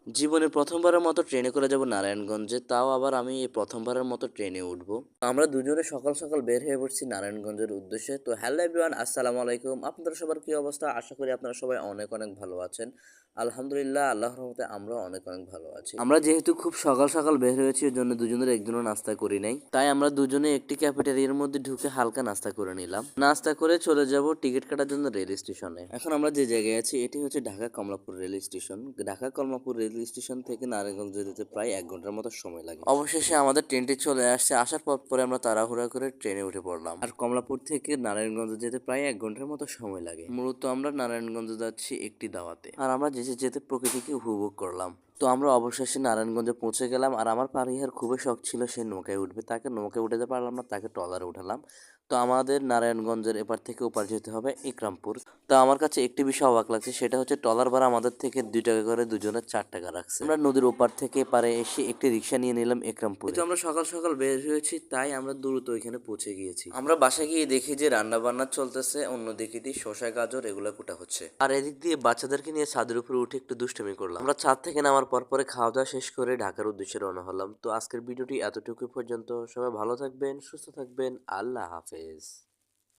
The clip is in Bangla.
জীবনে প্রথমবারের মতো ট্রেনে করে যাব নারায়ণগঞ্জে, তাও আবার আমি এই প্রথমবারের মতো ট্রেনে উঠবো। আমরা দুজনে সকাল সকাল বের হয়ে পড়ছি নারায়ণগঞ্জের উদ্দেশ্যে। তো হ্যালো এভরিওয়ান, আসসালামু আলাইকুম। আপনাদের সবার কি অবস্থা? আশা করি আপনারা সবাই অনেক অনেক ভালো আছেন। আলহামদুলিল্লাহ, আল্লাহর রহমতে আমরা অনেক অনেক ভালো আছি। আমরা যেহেতু খুব সকাল সকাল বের হয়েছি, ওই জন্য দুজনের একজনও নাস্তা করি নাই, তাই আমরা দুজনে একটি ক্যাফেটেরিয়ার মধ্যে ঢুকে হালকা নাস্তা করে নিলাম। নাস্তা করে চলে যাব টিকিট কাটার জন্য রেল স্টেশনে। এখন আমরা যে জায়গায় আছি এটি হচ্ছে Dhaka Kamalapur rail station. Dhaka Kamalapur rail station থেকে নারায়ণগঞ্জ যেতে প্রায় 1 ঘন্টার মতো সময় লাগে। অবশেষে আমাদের ট্রেনটি চলে আসছে। আসার পর পরে আমরা তাড়াহুড়া করে ট্রেনে উঠে পড়লাম। আর কমলাপুর থেকে নারায়ণগঞ্জ যেতে প্রায় 1 ঘন্টার মতো সময় লাগে। মূলত আমরা নারায়ণগঞ্জ যাচ্ছি একটি দাওয়াতে, আর আমরা যেতে যেতে প্রকৃতিকে উপভোগ করলাম। তো আমরা অবশেষে নারায়ণগঞ্জে পৌঁছে গেলাম। আর আমার পারিহার খুবই শখ ছিল সে নৌকায় উঠবে, তাকে নৌকায় উঠাতে পারলাম না, তাকে ট্রলারে উঠালাম। তো আমাদের নারায়ণগঞ্জের এপার থেকে ওপার যেতে হবে ইকরামপুর। তো আমার কাছে একটি বিষয় অবাক লাগছে, সেটা হচ্ছে ট্রলার ভাড়া আমাদের থেকে 2 টাকা করে, দুজনের 4 টাকা রাখছে। আমরা নদীর ওপার থেকে এপারে এসে একটি রিক্সা নিয়ে নিলাম ইকরামপুরে। তো আমরা সকাল সকাল বের হয়েছি, তাই আমরা দ্রুত ওইখানে পৌঁছে গিয়েছি। আমরা বাসায় গিয়ে দেখি যে রান্না বান্না চলতেছে, অন্যদিকে দিয়ে শসা গাজর এগুলো কুটা হচ্ছে, আর এদিক দিয়ে বাচ্চাদেরকে নিয়ে ছাদের উপরে উঠে একটু দুষ্টামি করলাম। আমরা ছাদ থেকে নামার পর পরে খাওয়া দাওয়া শেষ করে ঢাকার উদ্দেশ্যে রওনা হলাম। তো আজকের ভিডিওটি এতটুকু পর্যন্ত। সবাই ভালো থাকবেন, সুস্থ থাকবেন, আল্লাহ হাফেজ।